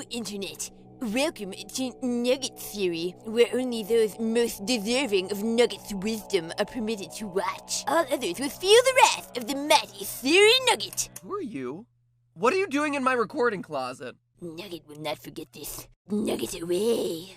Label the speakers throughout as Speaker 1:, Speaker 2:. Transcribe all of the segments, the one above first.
Speaker 1: Internet. Welcome to Nugget Theory, where only those most deserving of Nugget's wisdom are permitted to watch. All others will feel the wrath of the mighty Theory Nugget.
Speaker 2: Who are you? What are you doing in my recording closet?
Speaker 1: Nugget will not forget this. Nugget away.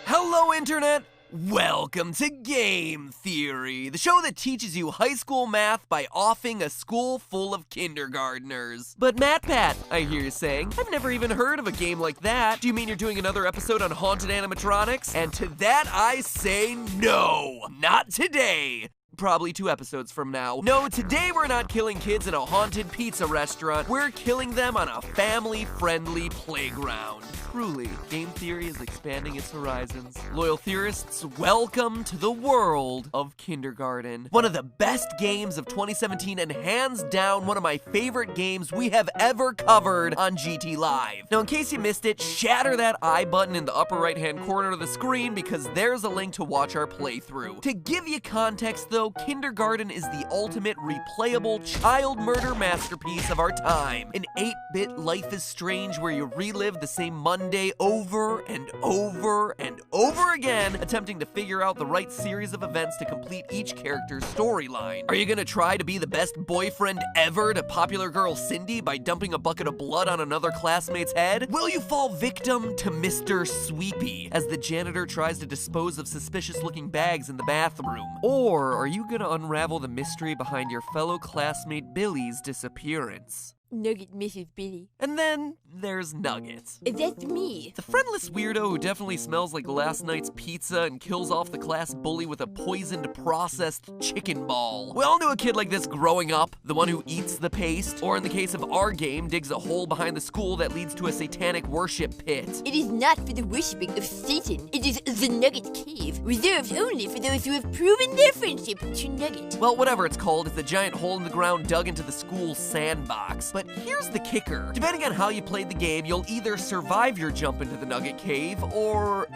Speaker 2: Hello, Internet! Welcome to Game Theory, the show that teaches you high school math by offing a school full of kindergartners. But MatPat, I hear you saying, I've never even heard of a game like that. Do you mean you're doing another episode on haunted animatronics? And to that I say no, not today. Probably 2 episodes from now. No, today we're not killing kids in a haunted pizza restaurant. We're killing them on a family-friendly playground. Truly, Game Theory is expanding its horizons. Loyal theorists, welcome to the world of kindergarten. One of the best games of 2017 and hands down one of my favorite games we have ever covered on GT Live. Now, in case you missed it, shatter that I button in the upper right-hand corner of the screen because there's a link to watch our playthrough. To give you context though, Kindergarten is the ultimate replayable child murder masterpiece of our time. An 8-bit Life is Strange where you relive the same Monday over and over and over again, attempting to figure out the right series of events to complete each character's storyline. Are you gonna try to be the best boyfriend ever to popular girl Cindy by dumping a bucket of blood on another classmate's head? Will you fall victim to Mr. Sweepy as the janitor tries to dispose of suspicious-looking bags in the bathroom? Or are you gonna unravel the mystery behind your fellow classmate Billy's disappearance?
Speaker 1: Nugget misses Billy.
Speaker 2: And then there's Nugget.
Speaker 1: That's me.
Speaker 2: The friendless weirdo who definitely smells like last night's pizza and kills off the class bully with a poisoned processed chicken ball. We all knew a kid like this growing up, the one who eats the paste, or in the case of our game, digs a hole behind the school that leads to a satanic worship pit.
Speaker 1: It is not for the worshipping of Satan. It is the Nugget Cave, reserved only for those who have proven their friendship to Nugget.
Speaker 2: Well, whatever it's called, it's a giant hole in the ground dug into the school's sandbox. But here's the kicker. Depending on how you played the game, you'll either survive your jump into the Nugget Cave, or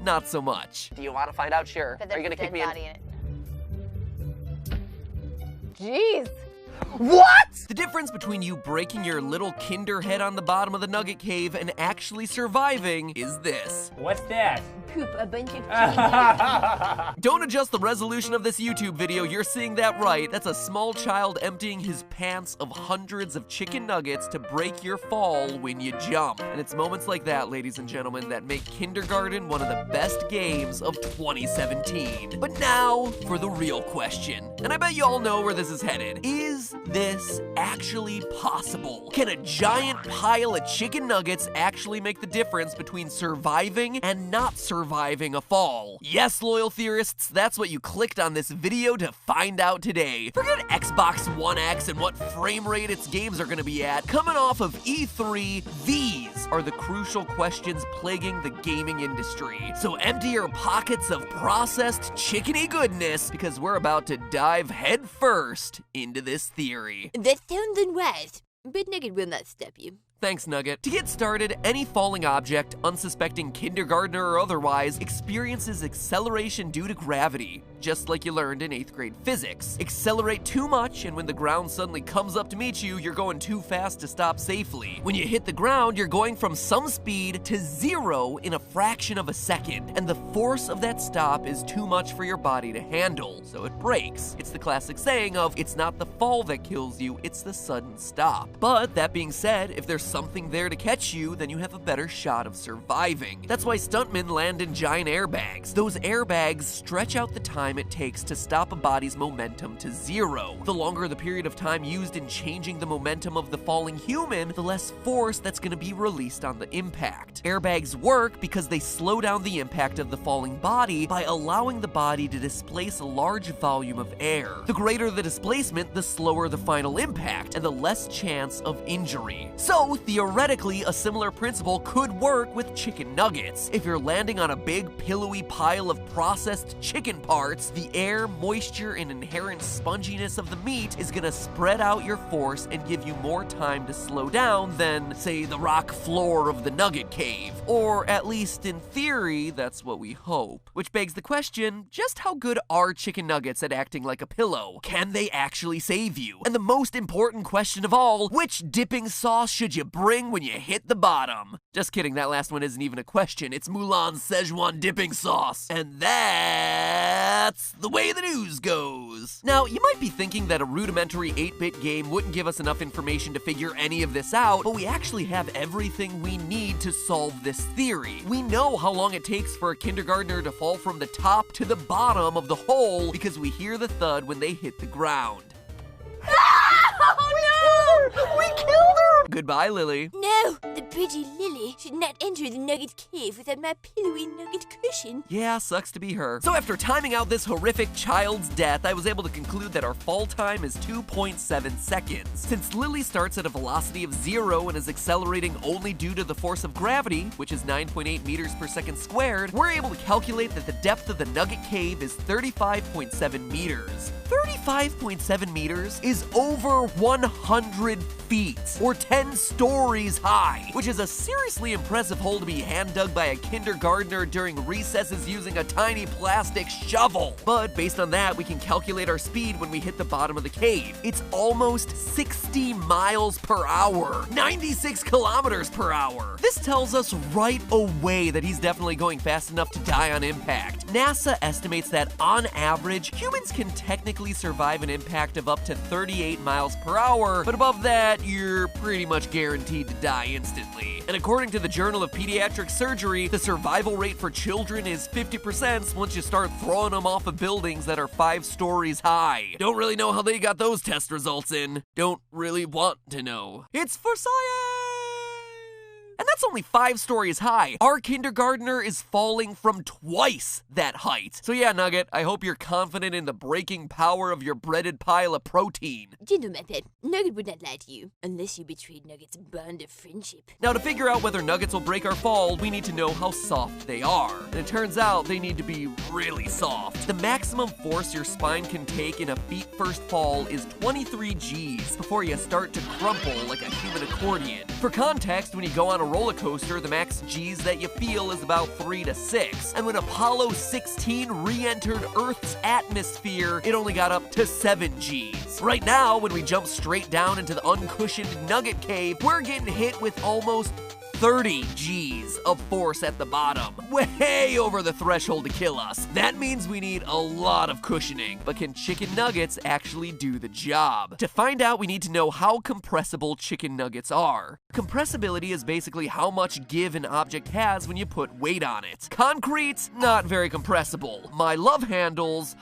Speaker 2: not so much. Do you want to find out? Sure. Are you gonna kick me in?
Speaker 3: Jeez.
Speaker 2: What? The difference between you breaking your little kinder head on the bottom of the Nugget Cave and actually surviving is this.
Speaker 3: What's that?
Speaker 1: Poop a bunch of chicken.
Speaker 2: Don't adjust the resolution of this YouTube video, you're seeing that right. That's a small child emptying his pants of hundreds of chicken nuggets to break your fall when you jump. And it's moments like that, ladies and gentlemen, that make Kindergarten one of the best games of 2017. But now for the real question. And I bet you all know where this is headed. Is this actually possible? Can a giant pile of chicken nuggets actually make the difference between surviving and not surviving a fall? Yes, loyal theorists, that's what you clicked on this video to find out today. Forget Xbox One X and what frame rate its games are gonna be at. Coming off of E3, these are the crucial questions plaguing the gaming industry. So empty your pockets of processed chickeny goodness because we're about to dive headfirst into this theory.
Speaker 1: That sounds unwise, but Nugget will not stop you.
Speaker 2: Thanks, Nugget. To get started, any falling object, unsuspecting kindergartner or otherwise, experiences acceleration due to gravity, just like you learned in 8th grade physics. Accelerate too much, and when the ground suddenly comes up to meet you, you're going too fast to stop safely. When you hit the ground, you're going from some speed to 0 in a fraction of a second, and the force of that stop is too much for your body to handle, so it breaks. It's the classic saying of, it's not the fall that kills you, it's the sudden stop. But that being said, if there's something there to catch you, then you have a better shot of surviving. That's why stuntmen land in giant airbags. Those airbags stretch out the time it takes to stop a body's momentum to 0. The longer the period of time used in changing the momentum of the falling human, the less force that's going to be released on the impact. Airbags work because they slow down the impact of the falling body by allowing the body to displace a large volume of air. The greater the displacement, the slower the final impact, and the less chance of injury. So, So theoretically, a similar principle could work with chicken nuggets. If you're landing on a big pillowy pile of processed chicken parts, the air, moisture, and inherent sponginess of the meat is gonna spread out your force and give you more time to slow down than, say, the rock floor of the nugget cave. Or at least in theory, that's what we hope. Which begs the question, just how good are chicken nuggets at acting like a pillow? Can they actually save you? And the most important question of all, which dipping sauce should you bring when you hit the bottom? Just kidding, that last one isn't even a question. It's Mulan's Szechuan dipping sauce. And that's the way the news goes. Now, you might be thinking that a rudimentary 8-bit game wouldn't give us enough information to figure any of this out, but we actually have everything we need to solve this theory. We know how long it takes for a kindergartner to fall from the top to the bottom of the hole because we hear the thud when they hit the ground.
Speaker 1: Oh no!
Speaker 2: We killed her! Goodbye, Lily.
Speaker 1: No, the pretty Lily should not enter the nugget cave without my pillowy nugget cushion.
Speaker 2: Yeah, sucks to be her. So after timing out this horrific child's death, I was able to conclude that our fall time is 2.7 seconds. Since Lily starts at a velocity of 0 and is accelerating only due to the force of gravity, which is 9.8 meters per second squared, we're able to calculate that the depth of the nugget cave is 35.7 meters. 35.7 meters is over 100 feet, or 10 stories high, which is a seriously impressive hole to be hand-dug by a kindergartner during recesses using a tiny plastic shovel. But based on that, we can calculate our speed when we hit the bottom of the cave. It's almost 60 miles per hour, 96 kilometers per hour. This tells us right away that he's definitely going fast enough to die on impact. NASA estimates that on average, humans can technically survive an impact of up to 38 miles per hour, but above that, you're pretty much guaranteed to die instantly. And according to the Journal of Pediatric Surgery, the survival rate for children is 50% once you start throwing them off of buildings that are 5 stories high. Don't really know how they got those test results in. Don't really want to know. It's for science! And that's only 5 stories high. Our kindergartner is falling from twice that height. So yeah, Nugget, I hope you're confident in the breaking power of your breaded pile of protein.
Speaker 1: Gentle Method, Nugget would not lie to you, unless you betrayed Nugget's bond of friendship.
Speaker 2: Now, to figure out whether nuggets will break our fall, we need to know how soft they are. And it turns out they need to be really soft. The maximum force your spine can take in a feet-first fall is 23 Gs before you start to crumple like a human accordion. For context, when you go on a roller coaster, the max Gs that you feel is about 3 to 6. And when Apollo 16 re-entered Earth's atmosphere, it only got up to 7 Gs. Right now, when we jump straight down into the uncushioned nugget cave, we're getting hit with almost 30 Gs of force at the bottom, way over the threshold to kill us. That means we need a lot of cushioning, but can chicken nuggets actually do the job? To find out, we need to know how compressible chicken nuggets are. Compressibility is basically how much give an object has when you put weight on it. Concrete, not very compressible. My love handles,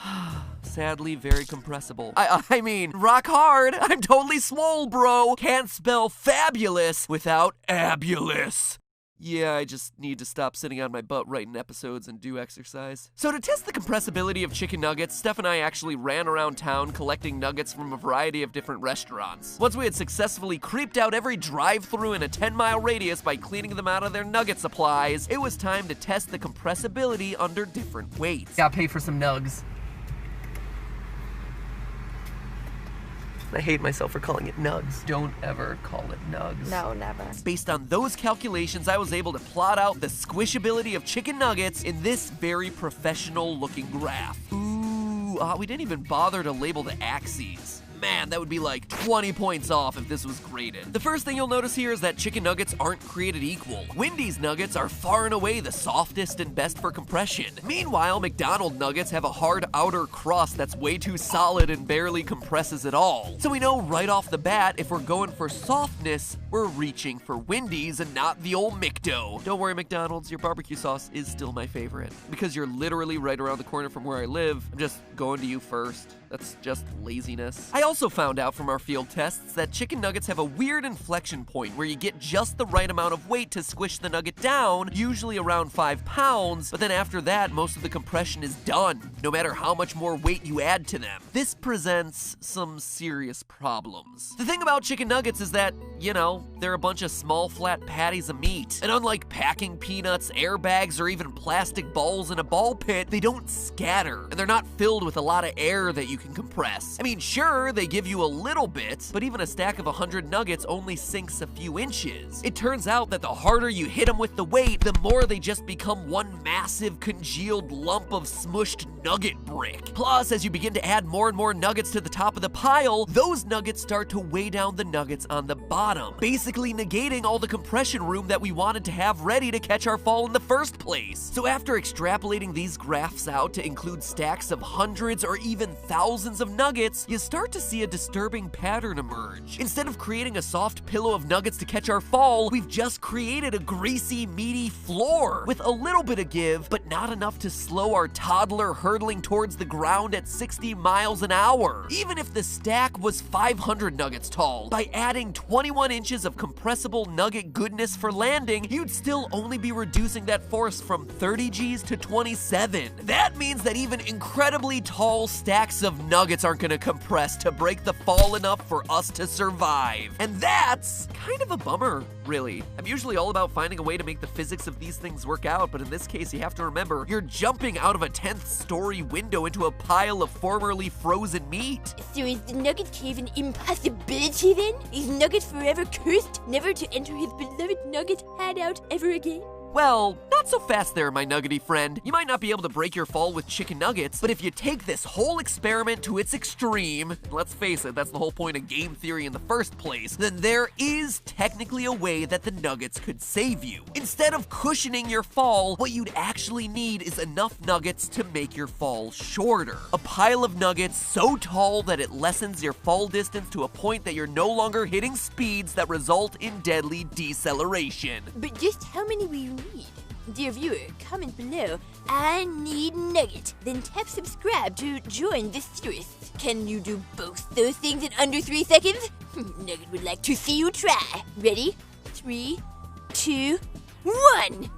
Speaker 2: sadly very compressible. I mean, rock hard. I'm totally swole, bro. Can't spell fabulous without abulous. Yeah, I just need to stop sitting on my butt writing episodes and do exercise. So to test the compressibility of chicken nuggets, Steph and I actually ran around town collecting nuggets from a variety of different restaurants. Once we had successfully creeped out every drive-thru in a 10-mile radius by cleaning them out of their nugget supplies, it was time to test the compressibility under different weights. Gotta pay for some nugs. I hate myself for calling it nugs. Don't ever call it nugs.
Speaker 3: No, never.
Speaker 2: Based on those calculations, I was able to plot out the squishability of chicken nuggets in this very professional looking graph. Ooh, we didn't even bother to label the axes. Man, that would be like 20 points off if this was graded. The first thing you'll notice here is that chicken nuggets aren't created equal. Wendy's nuggets are far and away the softest and best for compression. Meanwhile, McDonald's nuggets have a hard outer crust that's way too solid and barely compresses at all. So we know right off the bat, if we're going for softness, we're reaching for Wendy's and not the old McDo. Don't worry, McDonald's, your barbecue sauce is still my favorite. Because you're literally right around the corner from where I live, I'm just going to you first. That's just laziness. I also found out from our field tests that chicken nuggets have a weird inflection point where you get just the right amount of weight to squish the nugget down, usually around 5 pounds, but then after that, most of the compression is done, no matter how much more weight you add to them. This presents some serious problems. The thing about chicken nuggets is that, they're a bunch of small flat patties of meat. And unlike packing peanuts, airbags, or even plastic balls in a ball pit, they don't scatter, and they're not filled with a lot of air that you can compress. I mean, sure, they give you a little bit, but even a stack of 100 nuggets only sinks a few inches. It turns out that the harder you hit them with the weight, the more they just become one massive congealed lump of smushed nugget brick. Plus, as you begin to add more and more nuggets to the top of the pile, those nuggets start to weigh down the nuggets on the bottom, basically negating all the compression room that we wanted to have ready to catch our fall in the first place. So after extrapolating these graphs out to include stacks of hundreds or even thousands of nuggets, you start to see a disturbing pattern emerge. Instead of creating a soft pillow of nuggets to catch our fall, we've just created a greasy, meaty floor with a little bit of give, but not enough to slow our toddler hurtling towards the ground at 60 miles an hour. Even if the stack was 500 nuggets tall, by adding 21 inches of compressible nugget goodness for landing, you'd still only be reducing that force from 30 Gs to 27. That means that even incredibly tall stacks of nuggets aren't gonna compress to break the fall enough for us to survive. And that's kind of a bummer, really. I'm usually all about finding a way to make the physics of these things work out, but in this case, you have to remember, you're jumping out of a 10th story window into a pile of formerly frozen meat.
Speaker 1: So is the nugget cave an impossibility then? Is Nugget forever cursed, never to enter his beloved nugget hideout ever again?
Speaker 2: Well, not so fast there, my nuggety friend. You might not be able to break your fall with chicken nuggets, but if you take this whole experiment to its extreme, let's face it, that's the whole point of game theory in the first place, then there is technically a way that the nuggets could save you. Instead of cushioning your fall, what you'd actually need is enough nuggets to make your fall shorter. A pile of nuggets so tall that it lessens your fall distance to a point that you're no longer hitting speeds that result in deadly deceleration.
Speaker 1: But just how many will you need? Dear viewer, comment below, I need nugget. Then tap subscribe to join the series. Can you do both those things in under 3 seconds? Nugget would like to see you try. Ready? 3, 2, 1.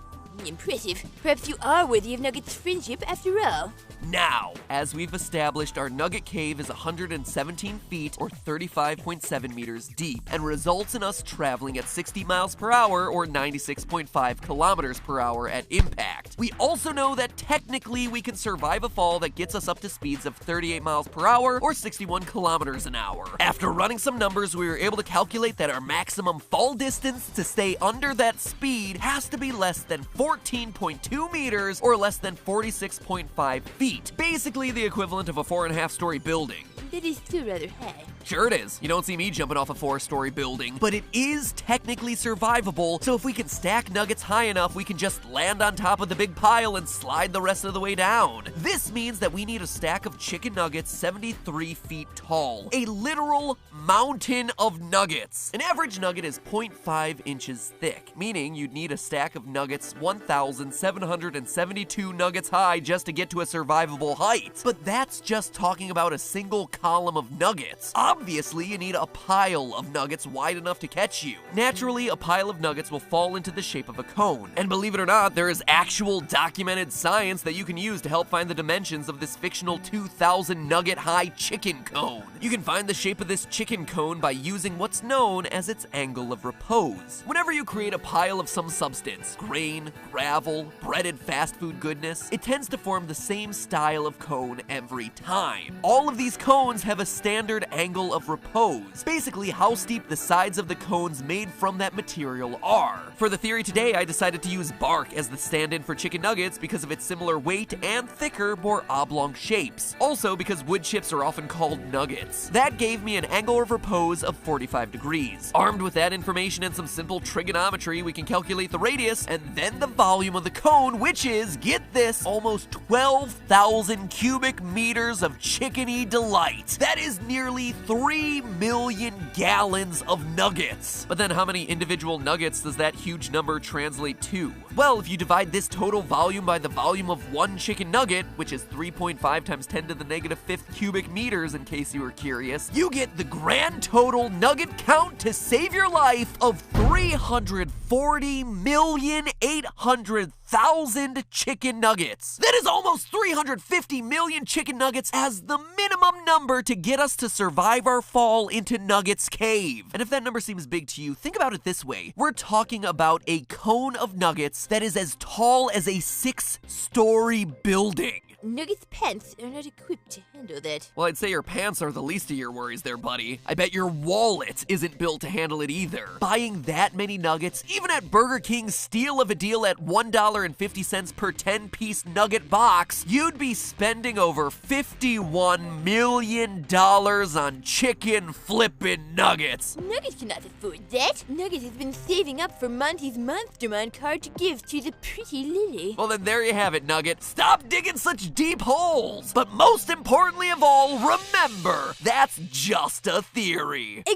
Speaker 1: Impressive. Perhaps you are worthy of Nugget's friendship after all.
Speaker 2: Now, as we've established, our nugget cave is 117 feet or 35.7 meters deep and results in us traveling at 60 miles per hour or 96.5 kilometers per hour at impact. We also know that technically we can survive a fall that gets us up to speeds of 38 miles per hour or 61 kilometers an hour. After running some numbers, we were able to calculate that our maximum fall distance to stay under that speed has to be less than 14.2 meters or less than 46.5 feet. Basically the equivalent of a 4.5-story building.
Speaker 1: That is still rather high.
Speaker 2: Sure it is. You don't see me jumping off a 4-story building, but it is technically survivable, so if we can stack nuggets high enough, we can just land on top of the big pile and slide the rest of the way down. This means that we need a stack of chicken nuggets 73 feet tall. A literal mountain of nuggets. An average nugget is 0.5 inches thick, meaning you'd need a stack of nuggets 1,772 nuggets high just to get to a survivable height. But that's just talking about a single column of nuggets. Obviously, you need a pile of nuggets wide enough to catch you. Naturally, a pile of nuggets will fall into the shape of a cone. And believe it or not, there is actual documented science that you can use to help find the dimensions of this fictional 2,000 nugget high chicken cone. You can find the shape of this chicken cone by using what's known as its angle of repose. Whenever you create a pile of some substance, grain, gravel, breaded fast food goodness, it tends to form the same style of cone every time. All of these cones have a standard angle of repose, basically how steep the sides of the cones made from that material are. For the theory today, I decided to use bark as the stand-in for chicken nuggets because of its similar weight and thicker, more oblong shapes. Also because wood chips are often called nuggets. That gave me an angle of repose of 45 degrees. Armed with that information and some simple trigonometry, we can calculate the radius and then the volume of the cone, which is, get this, almost 12,000 cubic meters of chickeny delight. That is nearly 3 million gallons of nuggets. But then how many individual nuggets does that huge number translate to? Well, if you divide this total volume by the volume of one chicken nugget, which is 3.5 times 10 to the negative 5th cubic meters, in case you were curious, you get the grand total nugget count to save your life of 340,800,000 chicken nuggets. That is almost 350 million chicken nuggets as the minimum number to get us to survive our fall into Nugget's cave. And if that number seems big to you, think about it this way. We're talking about a cone of nuggets that is as tall as a 6-story building.
Speaker 1: Nugget's pants are not equipped to handle that.
Speaker 2: Well, I'd say your pants are the least of your worries there, buddy. I bet your wallet isn't built to handle it either. Buying that many nuggets, even at Burger King's steal of a deal at $1.50 per 10-piece nugget box, you'd be spending over $51 million on chicken flippin' nuggets.
Speaker 1: Nugget cannot afford that. Nugget has been saving up for Monty's Monstermon card to give to the pretty Lily.
Speaker 2: Well, then there you have it, Nugget. Stop digging such deep holes. But most importantly of all, remember, that's just a theory.
Speaker 1: A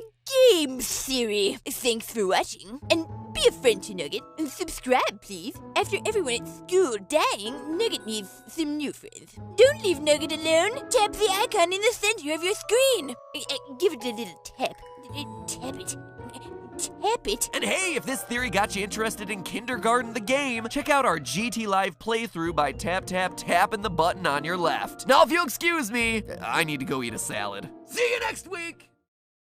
Speaker 1: game theory. Thanks for watching. And be a friend to Nugget. And subscribe, please. After everyone at school dying, Nugget needs some new friends. Don't leave Nugget alone. Tap the icon in the center of your screen. Give it a little tap. Tap it. Tap it.
Speaker 2: And hey, if this theory got you interested in Kindergarten the game, check out our GT Live playthrough by tapping the button on your left. Now, if you'll excuse me, I need to go eat a salad. See you next week!